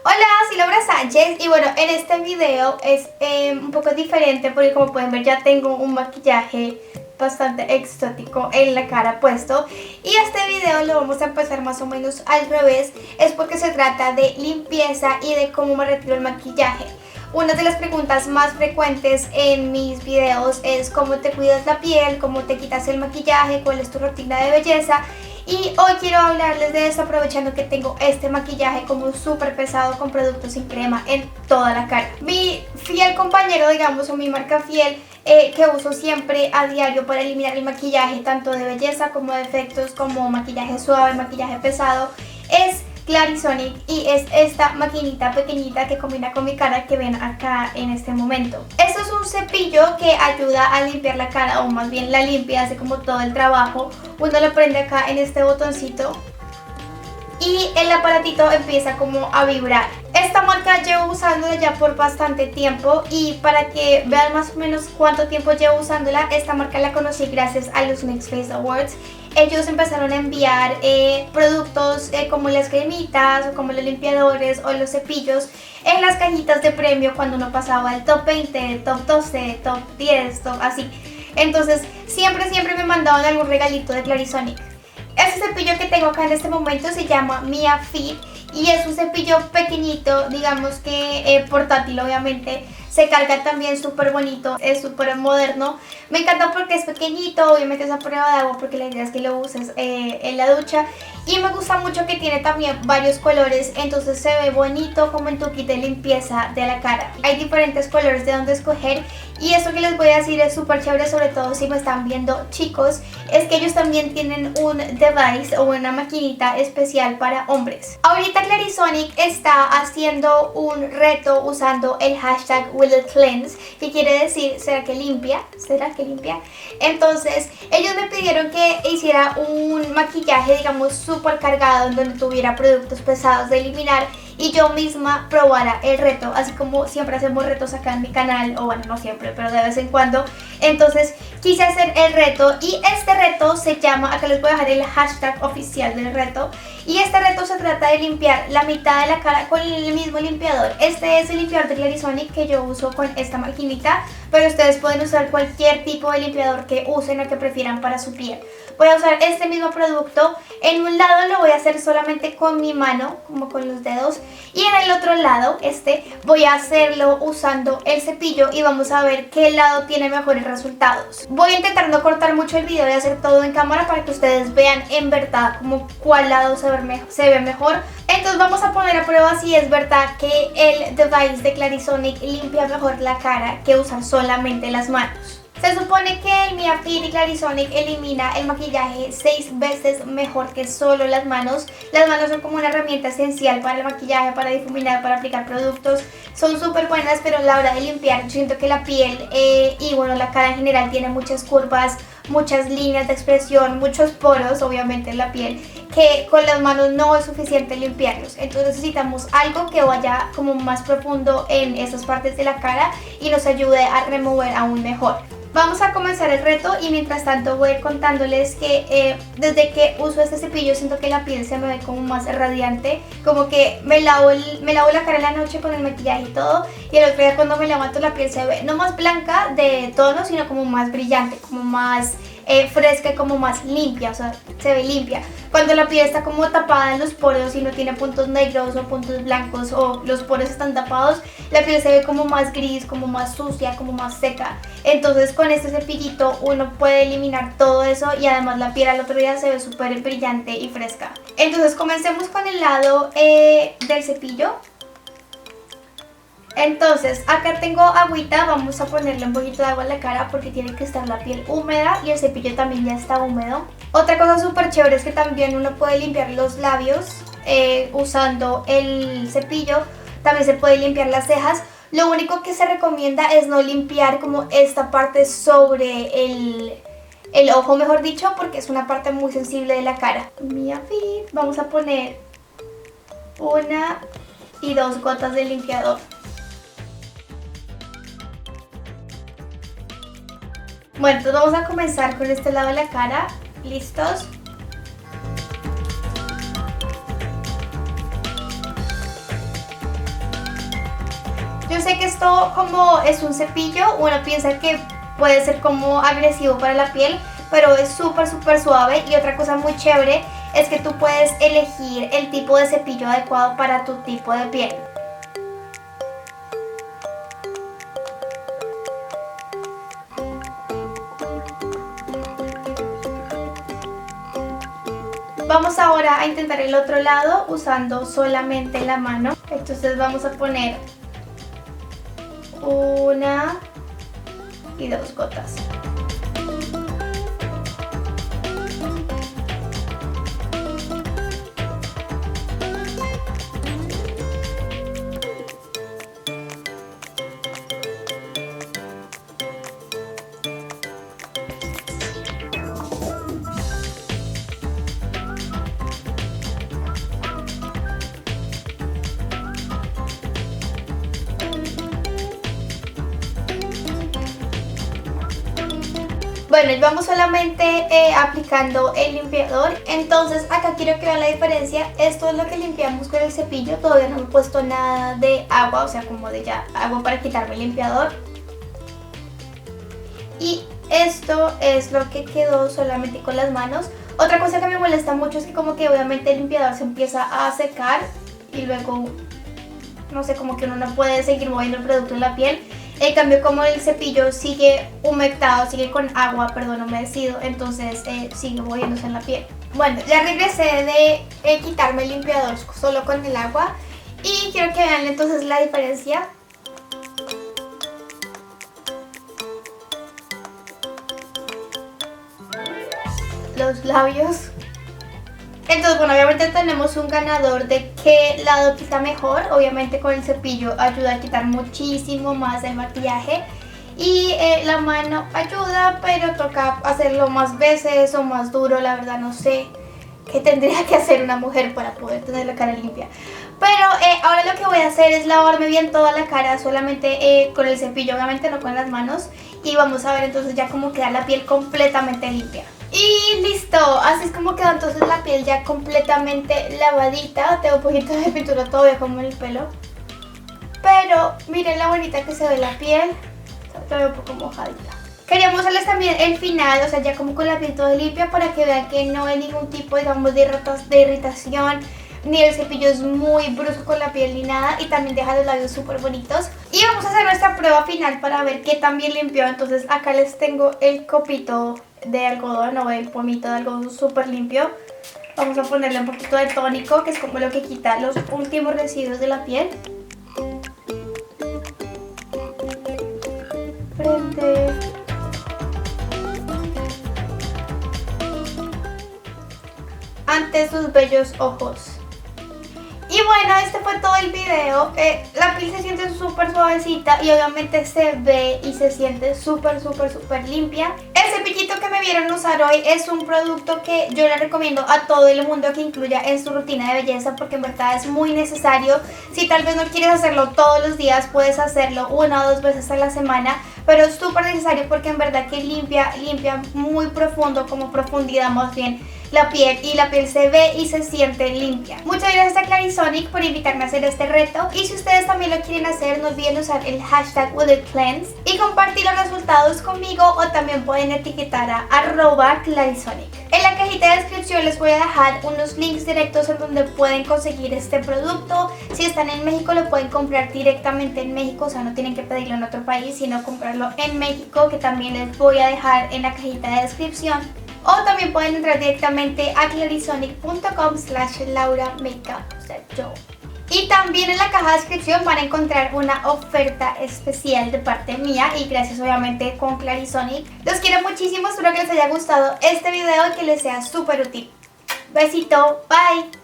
Hola, soy Laura Sánchez y bueno, en este video es un poco diferente porque como pueden ver ya tengo un maquillaje bastante exótico en la cara puesto y este video lo vamos a empezar más o menos al revés, es porque se trata de limpieza y de cómo me retiro el maquillaje. Una de las preguntas más frecuentes en mis videos es cómo te cuidas la piel, cómo te quitas el maquillaje, cuál es tu rutina de belleza. Y hoy quiero hablarles de esto aprovechando que tengo este maquillaje como súper pesado con productos sin crema en toda la cara. Mi fiel compañero, digamos, o mi marca fiel que uso siempre a diario para eliminar el maquillaje tanto de belleza como de efectos como maquillaje suave, maquillaje pesado, es Clarisonic y es esta maquinita pequeñita que combina con mi cara que ven acá en este momento. Esto es un cepillo que ayuda a limpiar la cara, o más bien la limpia, hace como todo el trabajo. Uno lo prende acá en este botoncito y el aparatito empieza como a vibrar. Esta marca llevo usándola ya por bastante tiempo y para que vean más o menos cuánto tiempo llevo usándola, esta marca la conocí gracias a los Next Face Awards. Ellos empezaron a enviar productos como las cremitas o como los limpiadores o los cepillos en las cajitas de premio cuando uno pasaba el top 20, top 12, top 10, top así. Entonces siempre me mandaban algún regalito de Clarisonic. Este cepillo que tengo acá en este momento se llama Mia Fit y es un cepillo pequeñito, digamos que portátil obviamente. Se carga también súper bonito, es súper moderno. Me encanta porque es pequeñito, obviamente es a prueba de agua porque la idea es que lo uses en la ducha. Y me gusta mucho que tiene también varios colores, entonces se ve bonito como en tu kit de limpieza de la cara. Hay diferentes colores de donde escoger y eso que les voy a decir es súper chévere, sobre todo si me están viendo chicos, es que ellos también tienen un device o una maquinita especial para hombres. Ahorita Clarisonic está haciendo un reto usando el hashtag Will It Cleanse, que quiere decir ¿será que limpia? ¿Será que limpia? Entonces ellos me pidieron que hiciera un maquillaje, digamos, súper cargado en donde tuviera productos pesados de eliminar y yo misma probara el reto, así como siempre hacemos retos acá en mi canal, o bueno, no siempre, pero de vez en cuando. Entonces quise hacer el reto y este reto se llama, acá les voy a dejar el hashtag oficial del reto, y este reto se trata de limpiar la mitad de la cara con el mismo limpiador. Este es el limpiador de Clarisonic que yo uso con esta maquinita, pero ustedes pueden usar cualquier tipo de limpiador que usen o que prefieran para su piel. Voy a usar este mismo producto. En un lado lo voy a hacer solamente con mi mano, como con los dedos, y en el otro lado, voy a hacerlo usando el cepillo y vamos a ver qué lado tiene mejores resultados. Voy a intentar no cortar mucho el video y hacer todo en cámara para que ustedes vean en verdad como cuál lado se ve mejor. Entonces vamos a poner a prueba si es verdad que el device de Clarisonic limpia mejor la cara que usar solamente las manos. Se supone que el Mia Fit y Clarisonic elimina el maquillaje 6 veces mejor que solo las manos. Las manos son como una herramienta esencial para el maquillaje, para difuminar, para aplicar productos. Son súper buenas, pero a la hora de limpiar, yo siento que la piel y bueno, la cara en general tiene muchas curvas, muchas líneas de expresión, muchos poros obviamente en la piel, que con las manos no es suficiente limpiarlos. Entonces necesitamos algo que vaya como más profundo en esas partes de la cara y nos ayude a remover aún mejor. Vamos a comenzar el reto y mientras tanto voy a ir contándoles que desde que uso este cepillo siento que la piel se me ve como más radiante, como que me lavo la cara en la noche con el maquillaje y todo, y el otro día cuando me levanto la piel se ve no más blanca de tono, sino como más brillante, como más fresca y como más limpia, o sea, se ve limpia. Cuando la piel está como tapada en los poros y no tiene puntos negros o puntos blancos o los poros están tapados, la piel se ve como más gris, como más sucia, como más seca. Entonces con este cepillito uno puede eliminar todo eso y además la piel al otro día se ve súper brillante y fresca. Entonces comencemos con el lado del cepillo. Entonces acá tengo agüita, vamos a ponerle un poquito de agua en la cara porque tiene que estar la piel húmeda y el cepillo también ya está húmedo. Otra cosa súper chévere es que también uno puede limpiar los labios usando el cepillo, también se puede limpiar las cejas. Lo único que se recomienda es no limpiar como esta parte sobre el ojo, mejor dicho, porque es una parte muy sensible de la cara. Mia Fit, vamos a poner 1 y 2 gotas de limpiador. Bueno, entonces vamos a comenzar con este lado de la cara. ¿Listos? Yo sé que esto, como es un cepillo, uno piensa que puede ser como agresivo para la piel, pero es súper suave. Y otra cosa muy chévere es que tú puedes elegir el tipo de cepillo adecuado para tu tipo de piel. Vamos ahora a intentar el otro lado usando solamente la mano. Entonces vamos a poner 1 y 2 gotas. Bueno, y vamos solamente aplicando el limpiador. Entonces acá quiero que vean la diferencia. Esto es lo que limpiamos con el cepillo. Todavía no me he puesto nada de agua, o sea, como de ya agua para quitarme el limpiador. Y esto es lo que quedó solamente con las manos. Otra cosa que me molesta mucho es que como que obviamente el limpiador se empieza a secar y luego, no sé, como que uno no puede seguir moviendo el producto en la piel. En cambio, como el cepillo sigue humectado, sigue con agua, perdón, humedecido, entonces sigue moviéndose en la piel. Bueno, ya regresé de quitarme el limpiador solo con el agua y quiero que vean entonces la diferencia. Los labios. Entonces, bueno, obviamente tenemos un ganador de qué lado quita mejor. Obviamente con el cepillo ayuda a quitar muchísimo más el maquillaje. Y la mano ayuda, pero toca hacerlo más veces o más duro. La verdad no sé qué tendría que hacer una mujer para poder tener la cara limpia. Pero ahora lo que voy a hacer es lavarme bien toda la cara solamente con el cepillo, obviamente no con las manos. Y vamos a ver entonces ya cómo queda la piel completamente limpia. Y listo, así es como queda entonces la piel ya completamente lavadita. Tengo un poquito de pintura todavía como en el pelo, pero miren la bonita que se ve la piel. Se ve un poco mojadita. Quería mostrarles también el final, o sea, ya como con la piel toda limpia, para que vean que no hay ningún tipo, digamos, de irritación, ni el cepillo es muy brusco con la piel ni nada, y también deja los labios súper bonitos. Y vamos a hacer nuestra prueba final para ver qué tan bien limpió. Entonces acá les tengo el copito de algodón o el pomito de algodón súper limpio. Vamos a ponerle un poquito de tónico, que es como lo que quita los últimos residuos de la piel. Frente. Ante sus bellos ojos. Y bueno, este fue todo el video. La piel se siente súper suavecita y obviamente se ve y se siente súper limpia. El cepillito que me vieron usar hoy es un producto que yo le recomiendo a todo el mundo que incluya en su rutina de belleza, porque en verdad es muy necesario. Si tal vez no quieres hacerlo todos los días, puedes hacerlo 1 o 2 veces a la semana, pero es súper necesario porque en verdad que limpia muy profundo, como profundidad más bien, la piel, y la piel se ve y se siente limpia. Muchas gracias a Clarisonic por invitarme a hacer este reto, y si ustedes también lo quieren hacer, no olviden usar el hashtag WillItCleanse y compartir los resultados conmigo, o también pueden etiquetar a @Clarisonic. En la cajita de descripción les voy a dejar unos links directos en donde pueden conseguir este producto. Si están en México lo pueden comprar directamente en México, o sea, no tienen que pedirlo en otro país, sino comprarlo en México, que también les voy a dejar en la cajita de descripción. O también pueden entrar directamente a clarisonic.com/lauramakeup, o sea, yo. Y también en la caja de descripción van a encontrar una oferta especial de parte mía, y gracias obviamente con Clarisonic. Los quiero muchísimo, espero que les haya gustado este video y que les sea súper útil. Besito, bye.